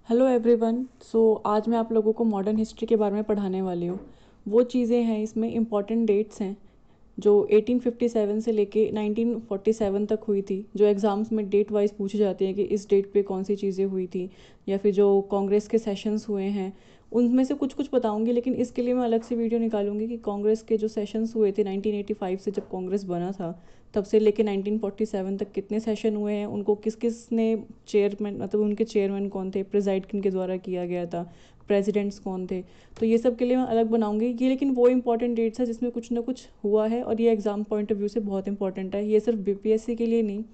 Hello everyone. आज मैं आप लोगों को मॉडर्न हिस्ट्री के बारे में पढ़ाने वाली हूँ। वो चीज़ें हैं, इसमें इम्पॉर्टेंट डेट्स हैं जो 1857 से लेके 1947 तक हुई थी, जो एग्ज़ाम्स में डेट वाइज पूछी जाती हैं कि इस डेट पे कौन सी चीज़ें हुई थी, या फिर जो कांग्रेस के सेशंस हुए हैं उनमें से कुछ कुछ बताऊंगी। लेकिन इसके लिए मैं अलग से वीडियो निकालूंगी कि कांग्रेस के जो सेशंस हुए थे 1985 से, जब कांग्रेस बना था तब से लेके 1947 तक कितने सेशन हुए हैं, उनको किस किस ने चेयरमैन, मतलब उनके चेयरमैन कौन थे, प्रिजाइड किन के द्वारा किया गया था, प्रेसिडेंट्स कौन थे। तो ये सब के लिए मैं अलग बनाऊंगी ये, लेकिन वो इंपॉर्टेंट डेट्स है जिसमें कुछ ना कुछ हुआ है और ये एग्ज़ाम पॉइंट ऑफ व्यू से बहुत इंपॉर्टेंट है। ये सिर्फ बीपीएससी के लिए नहीं,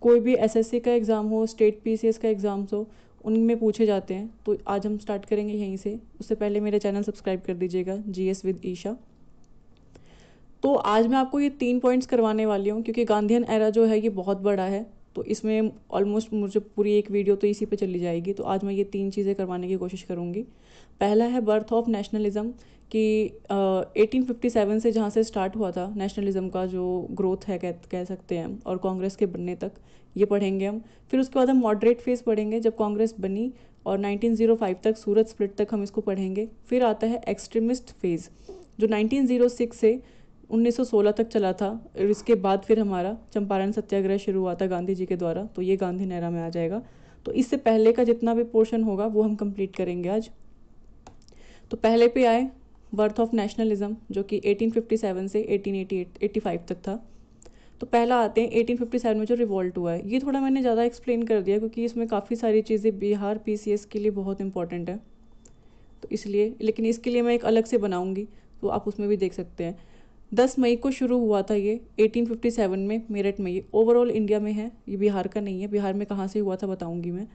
कोई भी एसएससी का एग्ज़ाम हो, स्टेट पीसीएस का एग्ज़ाम्स हो, उनमें पूछे जाते हैं। तो आज हम स्टार्ट करेंगे यहीं से। उससे पहले मेरा चैनल सब्सक्राइब कर दीजिएगा, जीएस विद ईशा। तो आज मैं आपको ये 3 पॉइंट्स करवाने वाली हूँ क्योंकि गांधीयन एरा जो है ये बहुत बड़ा है, तो इसमें ऑलमोस्ट मुझे पूरी एक वीडियो तो इसी पे चली जाएगी। तो आज मैं ये 3 चीज़ें करवाने की कोशिश करूँगी। पहला है बर्थ ऑफ नेशनलिज्म, कि 1857 से जहाँ से स्टार्ट हुआ था नेशनलिज्म का जो ग्रोथ है, कह सकते हैं, और कांग्रेस के बनने तक ये पढ़ेंगे हम। फिर उसके बाद हम मॉडरेट फेज पढ़ेंगे जब कांग्रेस बनी, और 1905 तक सूरत स्प्लिट तक हम इसको पढ़ेंगे। फिर आता है एक्सट्रीमिस्ट फेज जो 1906 से 1916 तक चला था, और इसके बाद फिर हमारा चंपारण सत्याग्रह शुरू हुआ था गांधी जी के द्वारा, तो ये गांधी नेरा में आ जाएगा। तो इससे पहले का जितना भी पोर्शन होगा वो हम कंप्लीट करेंगे आज। तो पहले पे आए बर्थ ऑफ नेशनलिज्म, जो कि 1857 से 1885 तक था। तो पहला आते हैं 1857 में जो रिवॉल्ट हुआ है। ये थोड़ा मैंने ज़्यादा एक्सप्लेन कर दिया क्योंकि इसमें काफ़ी सारी चीज़ें बिहार पीसीएस के लिए बहुत इंपॉर्टेंट है, तो इसलिए, लेकिन इसके लिए मैं एक अलग से बनाऊंगी, तो आप उसमें भी देख सकते हैं। 10 मई को शुरू हुआ था ये 1857 में मेरठ में। ये ओवरऑल इंडिया में है, ये बिहार का नहीं है। बिहार में कहाँ से हुआ था बताऊंगी मैं।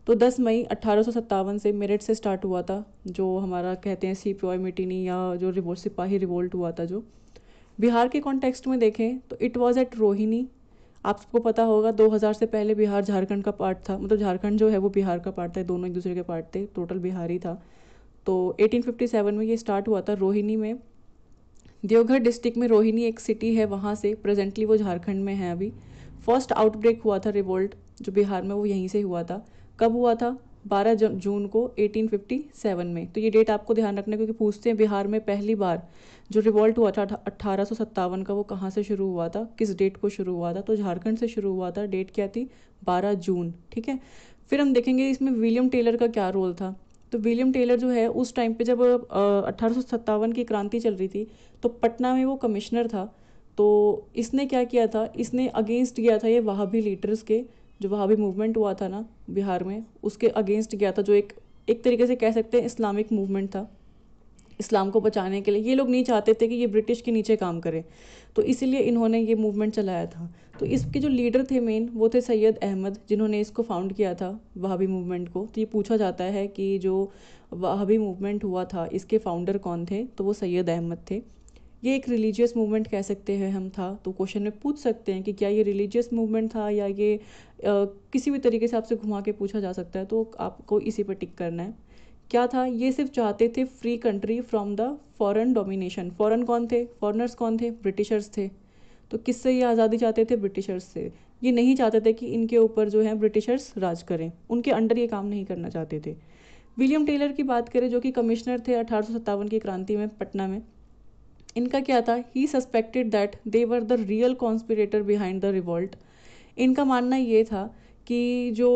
तो 10 मई 1857 से मेरठ से स्टार्ट हुआ था, जो हमारा कहते हैं सिपाही मिटिनी, या जो रिवोल्ट, सिपाही रिवोल्ट हुआ था। जो बिहार के कॉन्टेक्स्ट में देखें तो इट वॉज एट रोहिणी। आपको पता होगा 2000 से पहले बिहार झारखंड का पार्ट था, मतलब झारखंड जो है वो बिहार का पार्ट था, दोनों एक दूसरे के पार्ट थे, टोटल बिहार ही था। तो 1857 में ये स्टार्ट हुआ था रोहिणी में। देवघर डिस्ट्रिक्ट में रोहिणी एक सिटी है, वहाँ से प्रेजेंटली वो झारखंड में है अभी। फर्स्ट आउटब्रेक हुआ था रिवोल्ट जो बिहार में, वो यहीं से हुआ था। कब हुआ था? 12 जून को 1857 में। तो ये डेट आपको ध्यान रखना क्योंकि पूछते हैं बिहार में पहली बार जो रिवॉल्ट हुआ था 1857 का, वो कहाँ से शुरू हुआ था, किस डेट को शुरू हुआ था। तो झारखंड से शुरू हुआ था। डेट क्या थी? 12 जून। ठीक है। फिर हम देखेंगे इसमें विलियम टेलर का क्या रोल था। तो विलियम टेलर जो है उस टाइम पे जब 1857 की क्रांति चल रही थी, तो पटना में वो कमिश्नर था। तो इसने क्या किया था, इसने अगेंस्ट गया था ये वहाबी लीडर्स के, जो वहाबी मूवमेंट हुआ था ना बिहार में, उसके अगेंस्ट गया था, जो एक एक तरीके से कह सकते हैं इस्लामिक मूवमेंट था। इस्लाम को बचाने के लिए ये लोग नहीं चाहते थे कि ये ब्रिटिश के नीचे काम करे, तो इसीलिए इन्होंने ये मूवमेंट चलाया था। तो इसके जो लीडर थे मेन, वो थे सैयद अहमद, जिन्होंने इसको फाउंड किया था वहाबी मूवमेंट को। तो ये पूछा जाता है कि जो वहाबी मूवमेंट हुआ था इसके फाउंडर कौन थे, तो वो सैयद अहमद थे। ये एक रिलीजियस मूवमेंट कह सकते हैं हम था। तो क्वेश्चन में पूछ सकते हैं कि क्या ये रिलीजियस मूवमेंट था, या ये किसी भी तरीके से आपसे घुमा के पूछा जा सकता है, तो आपको इसी पर टिक करना है। क्या था? ये सिर्फ चाहते थे free country from the foreign domination. Foreign कौन थे? फॉरेनर्स कौन थे? ब्रिटिशर्स थे। तो किससे ये आज़ादी चाहते थे? ब्रिटिशर्स से। ये नहीं चाहते थे कि इनके ऊपर जो है ब्रिटिशर्स राज करें, उनके अंडर ये काम नहीं करना चाहते थे। विलियम टेलर की बात करें, जो कि कमिश्नर थे 1857 की क्रांति में पटना में, इनका क्या था? He suspected that they were the real conspirator behind the revolt. इनका मानना ये था कि जो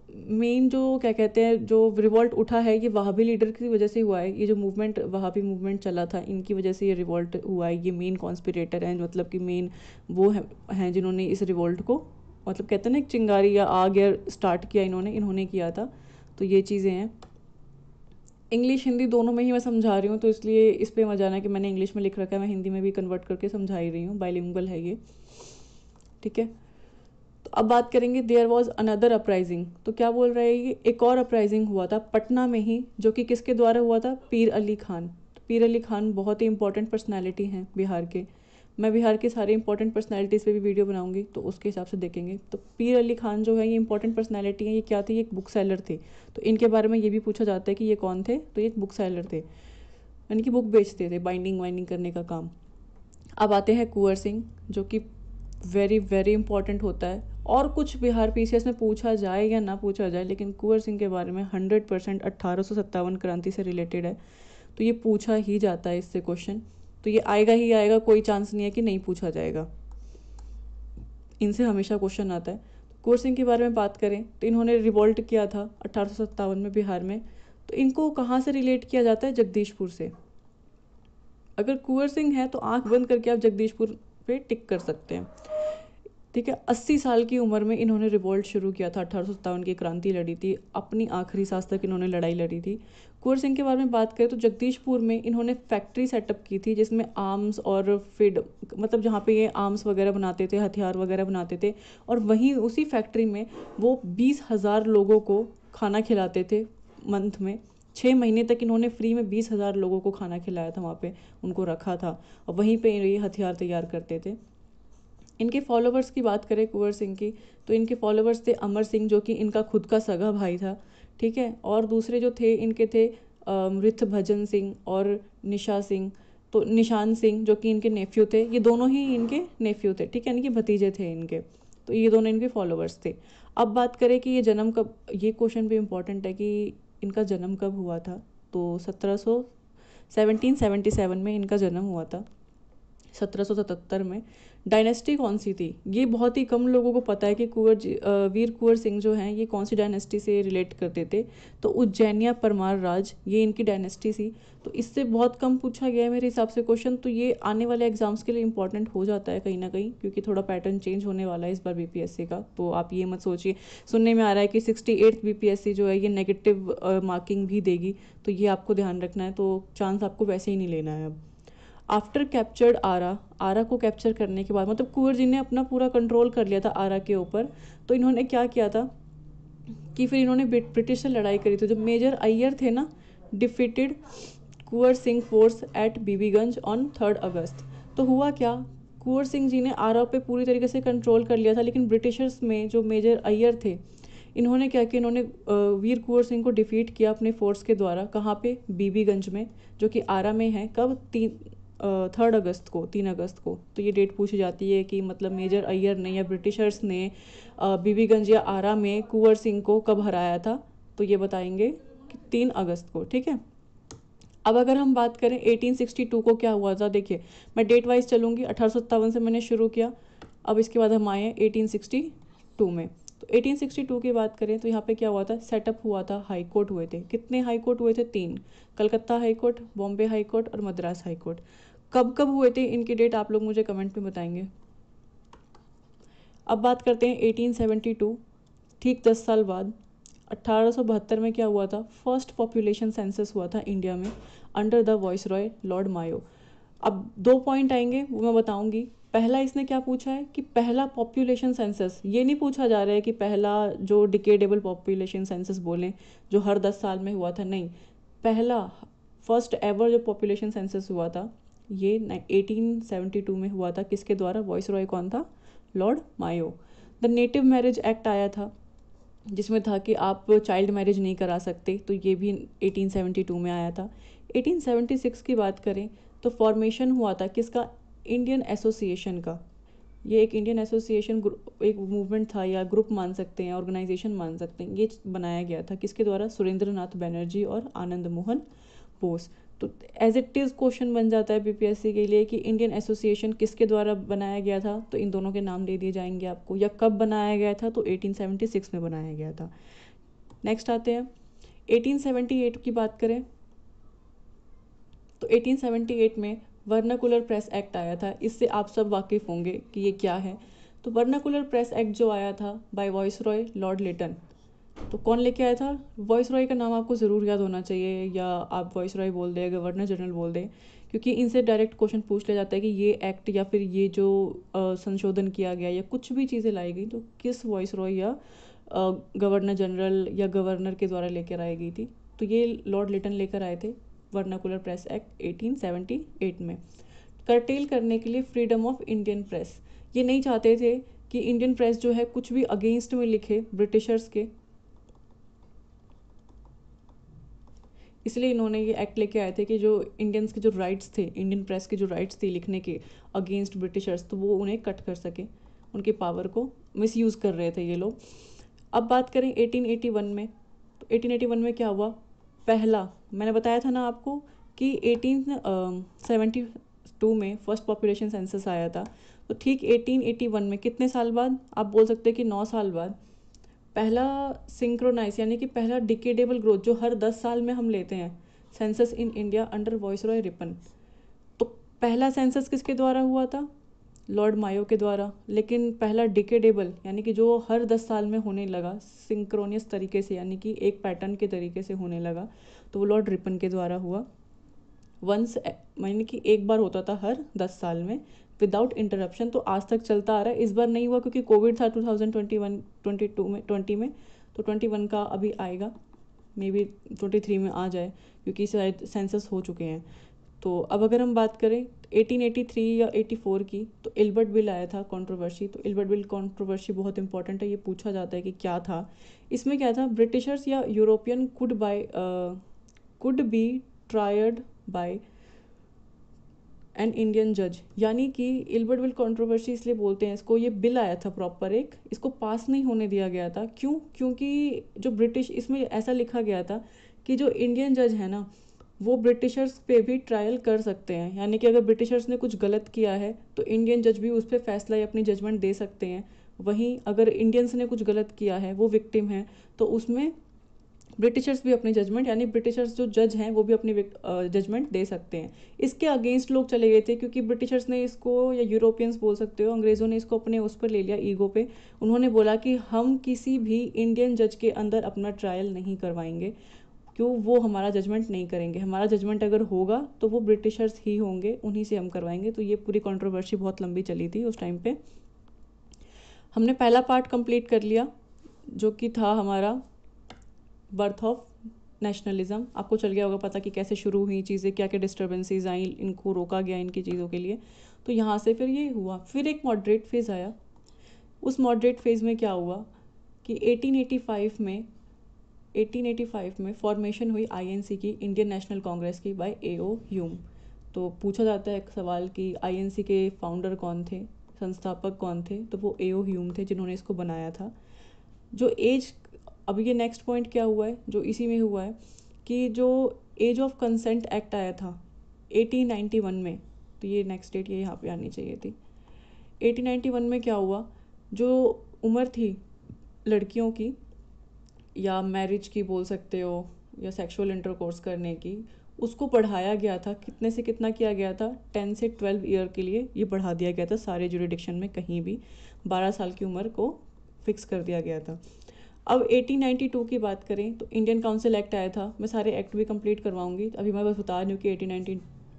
मेन, जो क्या कहते हैं, जो रिवॉल्ट उठा है ये वहाबी लीडर की वजह से हुआ है। ये जो मूवमेंट, वहाबी मूवमेंट चला था, इनकी वजह से ये रिवॉल्ट हुआ है। ये मेन कॉन्स्पिरेटर हैं, मतलब कि मेन वो हैं जिन्होंने इस रिवॉल्ट को, मतलब कहते हैं ना, एक चिंगारी या आग या स्टार्ट किया, इन्होंने इन्होंने किया था। तो ये चीज़ें हैं। इंग्लिश हिंदी दोनों में ही मैं समझा रही हूँ, तो इसलिए इस पे मत जाना कि मैंने इंग्लिश में लिख रखा है, मैं हिंदी में भी कन्वर्ट करके समझा ही रही हूँ, बाइलिंगुअल है ये। ठीक है। तो अब बात करेंगे देयर वॉज अनदर अपराइजिंग। तो क्या बोल रहे हैं ये? एक और अपराइजिंग हुआ था पटना में ही, जो कि किसके द्वारा हुआ था? पीर अली खान। तो पीर अली खान बहुत ही इंपॉर्टेंट पर्सनैलिटी हैं बिहार के। मैं बिहार के सारे इंपॉर्टेंट पर्सनैलिटीज़ पे भी वीडियो बनाऊंगी, तो उसके हिसाब से देखेंगे। तो पीर अली खान जो है ये इंपॉर्टेंट पर्सनैलिटी है। ये क्या थी? एक बुक सेलर थे। तो इनके बारे में ये भी पूछा जाता है कि ये कौन थे। तो ये एक बुक सेलर थे, यानी कि बुक बेचते थे, बाइंडिंग वाइंडिंग करने का काम। अब आते हैं कुंवर सिंह, जो कि वेरी वेरी इंपॉर्टेंट होता है। और कुछ बिहार पीसीएस में पूछा जाए या ना पूछा जाए, लेकिन कुंवर सिंह के बारे में 100% 1857 क्रांति से रिलेटेड है, तो ये पूछा ही जाता है इससे क्वेश्चन, तो ये आएगा ही आएगा, कोई चांस नहीं है कि नहीं पूछा जाएगा, इनसे हमेशा क्वेश्चन आता है। कुंवर सिंह के बारे में बात करें तो इन्होंने रिवोल्ट किया था 1857 में बिहार में, तो इनको कहाँ से रिलेट किया जाता है? जगदीशपुर से। अगर कुंवर सिंह है तो आंख बंद करके आप जगदीशपुर पे टिक कर सकते हैं, ठीक है। 80 साल की उम्र में इन्होंने रिवोल्ट शुरू किया था, 1857 की क्रांति लड़ी थी, अपनी आखिरी सांस तक इन्होंने लड़ाई लड़ी थी। कुंवर सिंह के बारे में बात करें तो जगदीशपुर में इन्होंने फैक्ट्री सेटअप की थी, जिसमें आर्म्स और फीड, मतलब जहाँ पे ये आर्म्स वगैरह बनाते थे, हथियार वगैरह बनाते थे, और वहीं उसी फैक्ट्री में वो 20,000 लोगों को खाना खिलाते थे मंथ में। 6 महीने तक इन्होंने फ्री में 20,000 लोगों को खाना खिलाया था, वहाँ पे उनको रखा था, और वहीं पे ये हथियार तैयार करते थे। इनके फॉलोवर्स की बात करें कुंवर सिंह की, तो इनके फॉलोवर्स थे अमर सिंह, जो कि इनका खुद का सगा भाई था, ठीक है। और दूसरे जो थे इनके थे ऋतभजन सिंह और निशा सिंह, तो निशान सिंह जो कि इनके नेफ्यू थे, ये दोनों ही इनके नेफ्यू थे, ठीक है, इनके भतीजे थे इनके, तो ये दोनों इनके फॉलोवर्स थे। अब बात करें कि ये जन्म कब, ये क्वेश्चन भी इम्पॉर्टेंट है कि इनका जन्म कब हुआ था, तो 1777 में इनका जन्म हुआ था, 1777 में। डायनेस्टी कौन सी थी, ये बहुत ही कम लोगों को पता है कि वीर कुंवर सिंह जो हैं ये कौन सी डायनेस्टी से रिलेट करते थे, तो उज्जैनिया परमार राज, ये इनकी डायनेस्टी थी। तो इससे बहुत कम पूछा गया है मेरे हिसाब से क्वेश्चन, तो ये आने वाले एग्जाम्स के लिए इंपॉर्टेंट हो जाता है कहीं ना कहीं, क्योंकि थोड़ा पैटर्न चेंज होने वाला है इस बार बीपीएससी का। तो आप ये मत सोचिए, सुनने में आ रहा है कि 68th बीपीएससी जो है ये नेगेटिव मार्किंग भी देगी, तो ये आपको ध्यान रखना है, तो चांस आपको वैसे ही नहीं लेना है। अब आफ्टर कैप्चर्ड आरा, आरा को कैप्चर करने के बाद, मतलब कुंवर जी ने अपना पूरा कंट्रोल कर लिया था आरा के ऊपर, तो इन्होंने क्या किया था कि फिर इन्होंने ब्रिटिश से लड़ाई करी थी। जो मेजर अय्यर थे ना, defeated Kunwar Singh force at Bibiganj on 3 अगस्त। तो हुआ क्या, कुंवर सिंह जी ने आरा पे पूरी तरीके से कंट्रोल कर लिया था, लेकिन ब्रिटिशर्स में जो मेजर अय्यर थे, इन्होंने क्या किया, इन्होंने वीर कुंवर सिंह को डिफीट किया अपने फोर्स के द्वारा। कहाँ पे? बीबीगंज में, जो कि आरा में है। कब? 3 अगस्त को, 3 अगस्त को। तो ये डेट पूछी जाती है कि मतलब मेजर अय्यर ने या ब्रिटिशर्स ने बीबीगंज या आरा में कुंवर सिंह को कब हराया था, तो ये बताएंगे कि 3 अगस्त को, ठीक है। अब अगर हम बात करें 1862 को क्या हुआ था, देखिए मैं डेट वाइज चलूँगी, 1857 से मैंने शुरू किया, अब इसके बाद हम आए हैं 1862 में। तो 1862 की बात करें तो यहाँ पे क्या हुआ था, सेटअप हुआ था, हाई कोर्ट हुए थे। कितने हाई कोर्ट हुए थे? 3, Calcutta high court, Bombay high court और मद्रास हाई कोर्ट। कब कब हुए थे इनकी डेट आप लोग मुझे कमेंट में बताएंगे। अब बात करते हैं 1872, ठीक 10 साल बाद 1872 में क्या हुआ था, फर्स्ट पॉपुलेशन सेंसस हुआ था इंडिया में अंडर द वॉइसरॉय लॉर्ड मायो। अब 2 पॉइंट आएंगे वो मैं बताऊंगी। पहला इसने क्या पूछा है कि पहला पॉपुलेशन सेंसस, ये नहीं पूछा जा रहा है कि पहला जो डिकेडेबल पॉपुलेशन सेंसस बोलें जो हर 10 साल में हुआ था, नहीं, पहला फर्स्ट एवर जो पॉपुलेशन सेंसस हुआ था ये 1872 में हुआ था। किसके द्वारा? वॉइसरॉय कौन था? Lord Mayo. The Native Marriage Act आया था, जिसमें था कि आप चाइल्ड मैरिज नहीं करा सकते, तो ये भी 1872 में आया था। 1876 की बात करें तो फॉर्मेशन हुआ था किसका? इंडियन एसोसिएशन का। ये एक इंडियन एसोसिएशन एक मूवमेंट था, या ग्रुप मान सकते हैं, ऑर्गेनाइजेशन मान सकते हैं। ये बनाया गया था किसके द्वारा? सुरेंद्र नाथ बनर्जी और आनंद मोहन बोस। तो एज इट इज़ क्वेश्चन बन जाता है बीपीएससी के लिए कि इंडियन एसोसिएशन किसके द्वारा बनाया गया था, तो इन दोनों के नाम दे दिए जाएंगे आपको। या कब बनाया गया था, तो 1876 में बनाया गया था। नेक्स्ट आते हैं 1878 की बात करें तो 1878 में वर्नाकुलर प्रेस एक्ट आया था। इससे आप सब वाकिफ़ होंगे कि ये क्या है। तो वर्नाकुलर प्रेस एक्ट जो आया था बाय वॉइसरॉय लॉर्ड लिटन, तो कौन लेके आया था? वॉइसरॉय का नाम आपको ज़रूर याद होना चाहिए, या आप वॉइसरॉय बोल दें, गवर्नर जनरल बोल दें, क्योंकि इनसे डायरेक्ट क्वेश्चन पूछ लिया जाता है कि ये एक्ट या फिर ये जो संशोधन किया गया या कुछ भी चीज़ें लाई गई तो किस वॉइसरॉय या गवर्नर जनरल या गवर्नर के द्वारा लेकर आई गई थी। तो ये लॉर्ड लिटन लेकर आए थे वर्नाकुलर प्रेस एक्ट 1878 में, कर्टेल करने के लिए फ्रीडम ऑफ इंडियन प्रेस। ये नहीं चाहते थे कि इंडियन प्रेस जो है कुछ भी अगेंस्ट में लिखे ब्रिटिशर्स के, इसलिए इन्होंने ये एक्ट लेके आए थे कि जो इंडियंस के जो राइट्स थे, इंडियन प्रेस के जो राइट्स थे लिखने के अगेंस्ट ब्रिटिशर्स, तो वो उन्हें कट कर सके, उनके पावर को मिसयूज़ कर रहे थे ये लोग। अब बात करें 1881 में, तो 1881 में क्या हुआ, पहला, मैंने बताया था ना आपको कि 1872 में फर्स्ट पॉपुलेशन सेंसस आया था, तो ठीक 1881 में कितने साल बाद, आप बोल सकते हैं कि 9 साल बाद, पहला सिंक्रोनाइज यानी कि पहला डिकेडेबल ग्रोथ जो हर 10 साल में हम लेते हैं, census in India under viceroy Ripon. तो पहला सेंसस किसके द्वारा हुआ था, लॉर्ड मायो के द्वारा। लेकिन पहला डिकेडेबल यानी कि जो हर 10 साल में होने लगा सिंक्रोनियस तरीके से, यानी कि एक पैटर्न के तरीके से होने लगा, तो वो लॉर्ड रिपन के द्वारा हुआ। वंस यानी कि एक बार होता था हर 10 साल में विदाउट इंटरप्शन, तो आज तक चलता आ रहा है। इस बार नहीं हुआ क्योंकि कोविड था 2021 22 में 20 में, तो 21 का अभी आएगा, मे बी 23 में आ जाए क्योंकि शायद सेंसस हो चुके हैं। तो अब अगर हम बात करें 1883 या 84 की, तो इल्बर्ट बिल आया था कंट्रोवर्सी। तो इल्बर्ट बिल कंट्रोवर्सी बहुत इंपॉर्टेंट है, ये पूछा जाता है कि क्या था इसमें। क्या था, ब्रिटिशर्स या European could be tried by an Indian जज, यानी कि इल्बर्ट बिल कंट्रोवर्सी इसलिए बोलते हैं इसको, ये बिल आया था प्रॉपर एक, इसको पास नहीं होने दिया गया था। क्यों, क्योंकि जो ब्रिटिश, इसमें ऐसा लिखा गया था कि जो इंडियन जज है ना, वो ब्रिटिशर्स पे भी ट्रायल कर सकते हैं, यानी कि अगर ब्रिटिशर्स ने कुछ गलत किया है तो इंडियन जज भी उस पर फैसला या अपनी जजमेंट दे सकते हैं। वहीं अगर इंडियंस ने कुछ गलत किया है, वो विक्टिम है, तो उसमें ब्रिटिशर्स भी अपनी जजमेंट, यानी ब्रिटिशर्स जो जज हैं वो भी अपनी जजमेंट दे सकते हैं। इसके अगेंस्ट लोग चले गए थे क्योंकि ब्रिटिशर्स ने इसको, या यूरोपियंस बोल सकते हो, अंग्रेज़ों ने इसको अपने उस पर ले लिया, ईगो पे। उन्होंने बोला कि हम किसी भी इंडियन जज के अंदर अपना ट्रायल नहीं करवाएंगे, क्यों, वो हमारा जजमेंट नहीं करेंगे, हमारा जजमेंट अगर होगा तो वो ब्रिटिशर्स ही होंगे, उन्हीं से हम करवाएंगे। तो ये पूरी कंट्रोवर्सी बहुत लंबी चली थी उस टाइम पे। हमने पहला पार्ट कंप्लीट कर लिया जो कि था हमारा बर्थ ऑफ नेशनलिज्म। आपको चल गया होगा पता कि कैसे शुरू हुई चीज़ें, क्या क्या डिस्टर्बेंसेज आई, इनको रोका गया इनकी चीज़ों के लिए। तो यहाँ से फिर ये हुआ, फिर एक मॉडरेट फेज़ आया। उस मॉडरेट फेज़ में क्या हुआ कि 1885 में फॉर्मेशन हुई आईएनसी की, इंडियन नेशनल कांग्रेस की, बाय एओ ह्यूम। तो पूछा जाता है एक सवाल कि आईएनसी के फाउंडर कौन थे, संस्थापक कौन थे, तो वो एओ ह्यूम थे जिन्होंने इसको बनाया था। जो एज, अब ये नेक्स्ट पॉइंट क्या हुआ है जो इसी में हुआ है कि जो एज ऑफ कंसेंट एक्ट आया था 1891 में, तो ये नेक्स्ट डेट ये यहाँ पे आनी चाहिए थी। 1891 में क्या हुआ, जो उम्र थी लड़कियों की, या मैरिज की बोल सकते हो, या सेक्सुअल इंटरकोर्स करने की, उसको बढ़ाया गया था। कितने से कितना किया गया था, 10 से 12 ईयर के लिए ये बढ़ा दिया गया था सारे जुरिडिक्शन में, कहीं भी 12 साल की उम्र को फिक्स कर दिया गया था। अब 1892 की बात करें तो इंडियन काउंसिल एक्ट आया था। मैं सारे एक्ट भी कंप्लीट करवाऊंगी, अभी मैं बस बता रही हूँ कि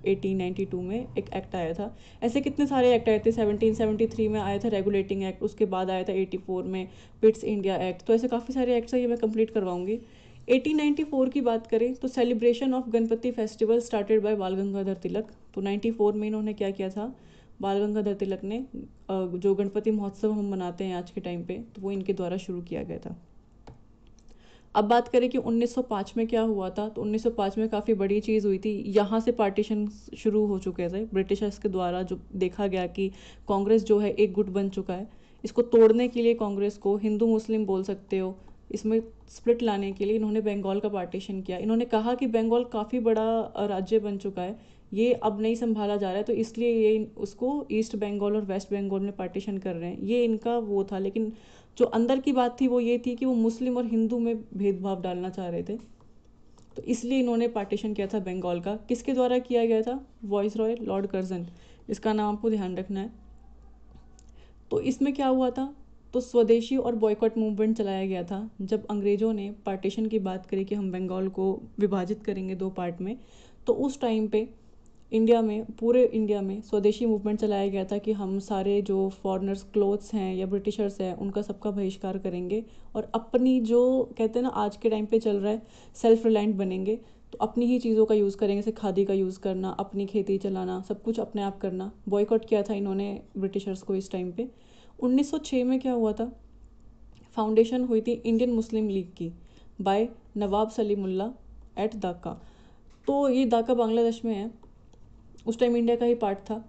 1892 में एक एक्ट आया था। ऐसे कितने सारे एक्ट आए थे, 1773 में आया था रेगुलेटिंग एक्ट, उसके बाद आया था 84 में पिट्स इंडिया एक्ट। तो ऐसे काफ़ी सारे एक्ट्स हैं, ये मैं कंप्लीट करवाऊंगी। 1894 की बात करें तो celebration of Ganpati festival started by बाल गंगाधर तिलक। तो 94 में इन्होंने क्या किया था, बाल गंगाधर तिलक ने जो गणपति महोत्सव हम मनाते हैं आज के टाइम पे, तो वो इनके द्वारा शुरू किया गया था। अब बात करें कि 1905 में क्या हुआ था, तो 1905 में काफ़ी बड़ी चीज़ हुई थी। यहाँ से पार्टीशन शुरू हो चुके थे ब्रिटिशर्स के द्वारा, जो देखा गया कि कांग्रेस जो है एक गुट बन चुका है। इसको तोड़ने के लिए कांग्रेस को, हिंदू मुस्लिम बोल सकते हो, इसमें स्प्लिट लाने के लिए इन्होंने बंगाल का पार्टीशन किया। इन्होंने कहा कि बंगाल काफ़ी बड़ा राज्य बन चुका है, ये अब नहीं संभाला जा रहा है, तो इसलिए ये उसको ईस्ट बंगाल और वेस्ट बंगाल में पार्टीशन कर रहे हैं, ये इनका वो था। लेकिन जो अंदर की बात थी वो ये थी कि वो मुस्लिम और हिंदू में भेदभाव डालना चाह रहे थे, तो इसलिए इन्होंने पार्टीशन किया था बंगाल का। किसके द्वारा किया गया था, वॉइस रॉय लॉर्ड कर्जन, इसका नाम आपको ध्यान रखना है। तो इसमें क्या हुआ था, तो स्वदेशी और बॉयकॉट मूवमेंट चलाया गया था। जब अंग्रेज़ों ने पार्टीशन की बात करी कि हम बंगाल को विभाजित करेंगे 2 पार्ट में, तो उस टाइम पे इंडिया में, पूरे इंडिया में स्वदेशी मूवमेंट चलाया गया था कि हम सारे जो फॉरेनर्स क्लोथ्स हैं या ब्रिटिशर्स हैं उनका सबका बहिष्कार करेंगे, और अपनी जो कहते हैं ना आज के टाइम पे चल रहा है सेल्फ रिलायंट बनेंगे, तो अपनी ही चीज़ों का यूज़ करेंगे, जैसे खादी का यूज़ करना, अपनी खेती चलाना, सब कुछ अपने आप करना। बॉयकॉट किया था इन्होंने ब्रिटिशर्स को इस टाइम पे। 1906 में क्या हुआ था, फाउंडेशन हुई थी इंडियन मुस्लिम लीग की बाय नवाब सलीमुल्ला एट ढाका। तो ये ढाका बांग्लादेश में है, उस टाइम इंडिया का ही पार्ट था।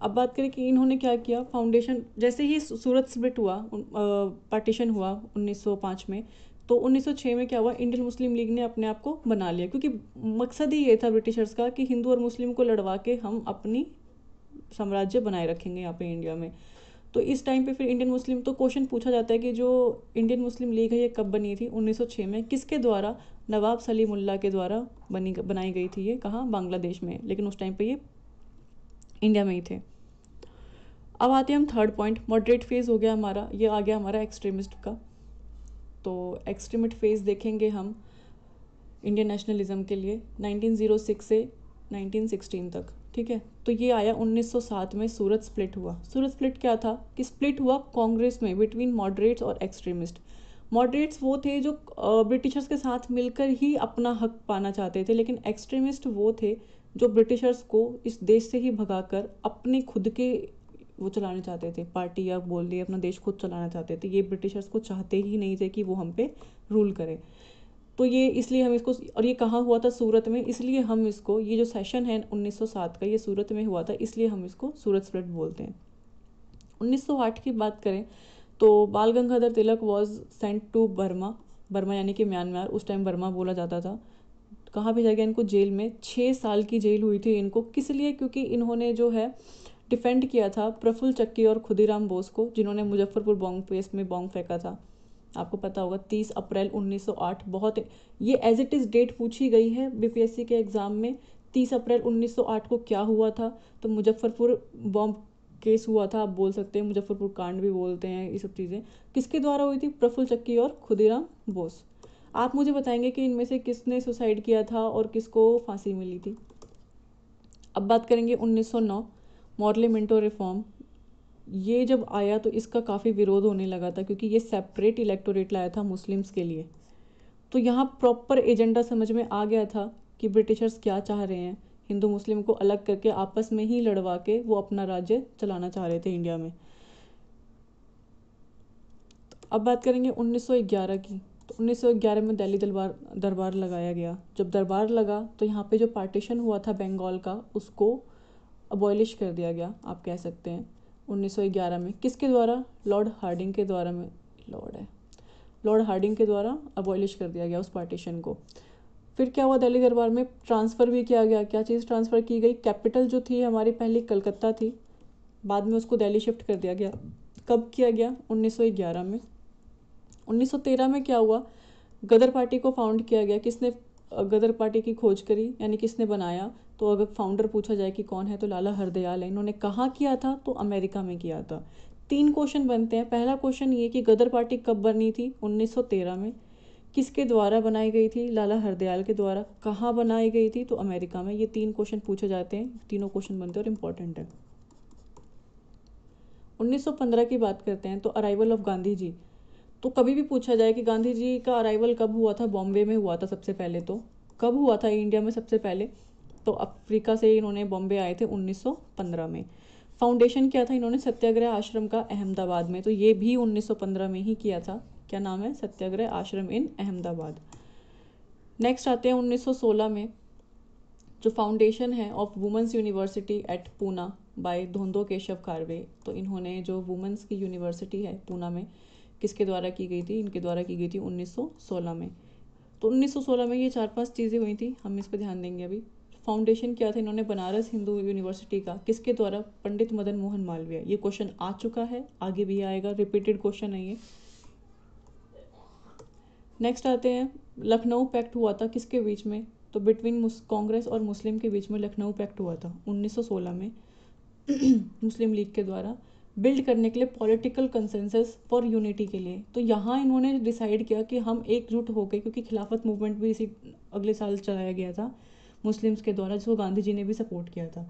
अब बात करें कि इन्होंने क्या किया, फाउंडेशन जैसे ही सूरत स्प्लिट हुआ, पार्टीशन हुआ 1905 में, तो 1906 में क्या हुआ, इंडियन मुस्लिम लीग ने अपने आप को बना लिया, क्योंकि मकसद ही ये था ब्रिटिशर्स का कि हिंदू और मुस्लिम को लड़वा के हम अपनी साम्राज्य बनाए रखेंगे यहाँ पे इंडिया में। तो इस टाइम पे फिर इंडियन मुस्लिम, तो क्वेश्चन पूछा जाता है कि जो इंडियन मुस्लिम लीग है ये कब बनी थी, 1906 में, किसके द्वारा, नवाब सलीमुल्लाह के द्वारा बनाई गई थी ये, कहाँ, बांग्लादेश में, लेकिन उस टाइम पे ये इंडिया में ही थे। अब आते हैं हम थर्ड पॉइंट, मॉडरेट फेज हो गया हमारा, ये आ गया हमारा एक्सट्रीमिस्ट का। तो एक्सट्रीमिस्ट फेज देखेंगे हम इंडियन नेशनलिज्म के लिए 1906 से 1916 तक, ठीक है। तो ये आया 1907 में, सूरत स्प्लिट हुआ। सूरत स्प्लिट क्या था कि स्प्लिट हुआ कांग्रेस में बिटवीन मॉडरेट्स और एक्सट्रीमिस्ट। मॉडरेट्स वो थे जो ब्रिटिशर्स के साथ मिलकर ही अपना हक पाना चाहते थे, लेकिन एक्सट्रीमिस्ट वो थे जो ब्रिटिशर्स को इस देश से ही भगाकर अपने खुद के वो चलाना चाहते थे, पार्टी या बोल दिए अपना देश खुद चलाना चाहते थे। ये ब्रिटिशर्स को चाहते ही नहीं थे कि वो हम पे रूल करें। तो ये इसलिए हम इसको, और ये कहाँ हुआ था, सूरत में, इसलिए हम इसको, ये जो सेशन है 1907 का, ये सूरत में हुआ था, इसलिए हम इसको सूरत स्प्लिट बोलते हैं। 1908 की बात करें तो Bal Gangadhar Tilak was sent to Burma, Burma यानी कि म्यांमार, उस टाइम बर्मा बोला जाता था। कहाँ भेजा गया इनको, जेल में, 6 साल की जेल हुई थी इनको, किस लिए, क्योंकि इन्होंने जो है डिफेंड किया था प्रफुल्ल चक्की और खुदीराम बोस को, जिन्होंने मुजफ्फरपुर बॉम्ब केस में बॉम्ब फेंका था। आपको पता होगा 30 अप्रैल 1908, बहुत ये एज इट इज़ डेट पूछी गई है बीपीएससी के एग्ज़ाम में। 30 अप्रैल 1908 को क्या हुआ था, तो मुजफ्फरपुर बॉम्ब केस हुआ था, आप बोल सकते हैं मुजफ्फरपुर कांड भी बोलते हैं, ये सब चीज़ें किसके द्वारा हुई थी, प्रफुल्ल चक्की और खुदीराम बोस। आप मुझे बताएंगे कि इनमें से किसने सुसाइड किया था और किसको फांसी मिली थी। अब बात करेंगे 1909 मॉर्ले मिंटो रिफॉर्म। ये जब आया तो इसका काफ़ी विरोध होने लगा था, क्योंकि ये सेपरेट इलेक्टोरेट लाया था मुस्लिम्स के लिए। तो यहाँ प्रॉपर एजेंडा समझ में आ गया था कि ब्रिटिशर्स क्या चाह रहे हैं, हिंदू मुस्लिम को अलग करके आपस में ही लड़वा के वो अपना राज्य चलाना चाह रहे थे इंडिया में। अब बात करेंगे 1911 की। तो 1911 में दिल्ली दरबार लगाया गया। जब दरबार लगा तो यहाँ पे जो पार्टीशन हुआ था बंगाल का, उसको अबॉलिश कर दिया गया, आप कह सकते हैं 1911 में। किसके द्वारा, लॉर्ड हार्डिंग के द्वारा, में लॉर्ड हार्डिंग के द्वारा अबॉलिश कर दिया गया उस पार्टीशन को। फिर क्या हुआ, दिल्ली दरबार में ट्रांसफ़र भी किया गया। क्या चीज़ ट्रांसफ़र की गई, कैपिटल जो थी हमारी पहले कलकत्ता थी, बाद में उसको दिल्ली शिफ्ट कर दिया गया। कब किया गया, 1911 में। 1913 में क्या हुआ, गदर पार्टी को फाउंड किया गया। किसने गदर पार्टी की खोज करी, यानी किसने बनाया, तो अगर फाउंडर पूछा जाए कि कौन है, तो लाला हरदयाल है। इन्होंने कहाँ किया था, तो अमेरिका में किया था। 3 क्वेश्चन बनते हैं। पहला क्वेश्चन ये कि गदर पार्टी कब बनी थी, 1913 में। किसके द्वारा बनाई गई थी, लाला हरदयाल के द्वारा। कहाँ बनाई गई थी, तो अमेरिका में। ये 3 क्वेश्चन पूछे जाते हैं, तीनों क्वेश्चन बनते हैं और इम्पॉर्टेंट है। 1915 की बात करते हैं, तो अराइवल ऑफ गांधी जी। तो कभी भी पूछा जाए कि गांधी जी का अराइवल कब हुआ था, बॉम्बे में हुआ था सबसे पहले। तो कब हुआ था इंडिया में सबसे पहले, तो अफ्रीका से इन्होंने बॉम्बे आए थे 1915 में। फाउंडेशन क्या था, इन्होंने सत्याग्रह आश्रम का अहमदाबाद में, तो ये भी 1915 में ही किया था। क्या नाम है, सत्याग्रह आश्रम इन अहमदाबाद। नेक्स्ट आते हैं 1916 में, जो फाउंडेशन है of women's university at Poona by Dhondo Keshav Karve. तो इन्होंने जो वुमेंस की यूनिवर्सिटी है पूना में, किसके द्वारा की गई थी, इनके द्वारा की गई थी 1916 में। तो 1916 में ये 4-5 चीज़ें हुई थी, हम इस पर ध्यान देंगे अभी। फाउंडेशन क्या था, इन्होंने बनारस हिंदू यूनिवर्सिटी का, किसके द्वारा, पंडित मदन मोहन मालवीय। ये क्वेश्चन आ चुका है, आगे भी आएगा, रिपीटेड क्वेश्चन है ये। नेक्स्ट आते हैं, लखनऊ पैक्ट हुआ था किसके बीच में, तो बिटवीन कांग्रेस और मुस्लिम के बीच में लखनऊ पैक्ट हुआ था 1916 में मुस्लिम लीग के द्वारा, बिल्ड करने के लिए पॉलिटिकल कंसेंसस फॉर यूनिटी के लिए। तो यहाँ इन्होंने डिसाइड किया कि हम एकजुट हो गए, क्योंकि खिलाफत मूवमेंट भी इसी अगले साल चलाया गया था मुस्लिम्स के द्वारा, जिसको गांधी जी ने भी सपोर्ट किया था।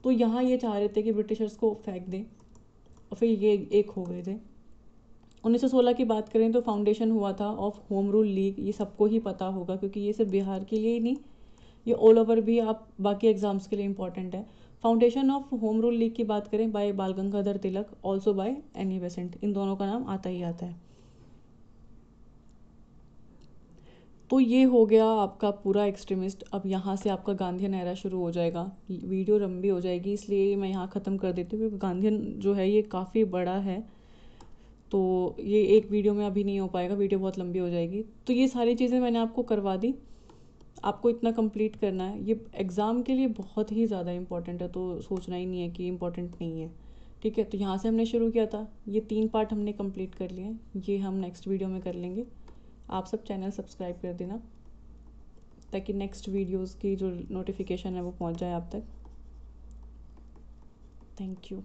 तो यहाँ ये चाह रहे थे कि ब्रिटिशर्स को फेंक दें, और फिर ये एक हो गए थे। 1916 की बात करें तो फाउंडेशन हुआ था ऑफ होम रूल लीग। ये सबको ही पता होगा, क्योंकि ये सिर्फ बिहार के लिए ही नहीं, ये ऑल ओवर भी आप बाकी एग्जाम्स के लिए इंपॉर्टेंट है। Foundation of home rule league की बात करें, बाय बाल गंगाधर तिलक, ऑल्सो बाय एनी बेसेंट, इन दोनों का नाम आता ही आता है। तो तो ये हो गया आपका पूरा एक्सट्रीमिस्ट। अब यहाँ से आपका गांधीयन एरा शुरू हो जाएगा। वीडियो लंबी हो जाएगी इसलिए मैं यहाँ ख़त्म कर देती हूँ, क्योंकि गांधीयन जो है ये काफ़ी बड़ा है, तो ये एक वीडियो में अभी नहीं हो पाएगा, वीडियो बहुत लंबी हो जाएगी। तो ये सारी चीज़ें मैंने आपको करवा दी, आपको इतना कंप्लीट करना है। ये एग्ज़ाम के लिए बहुत ही ज़्यादा इंपॉर्टेंट है, तो सोचना ही नहीं है कि इम्पॉर्टेंट नहीं है। ठीक है, तो यहाँ से हमने शुरू किया था, ये 3 पार्ट हमने कंप्लीट कर लिए हैं, ये हम नेक्स्ट वीडियो में कर लेंगे। आप सब चैनल सब्सक्राइब कर देना ताकि नेक्स्ट वीडियोस की जो नोटिफिकेशन है वो पहुँच जाए आप तक। Thank you.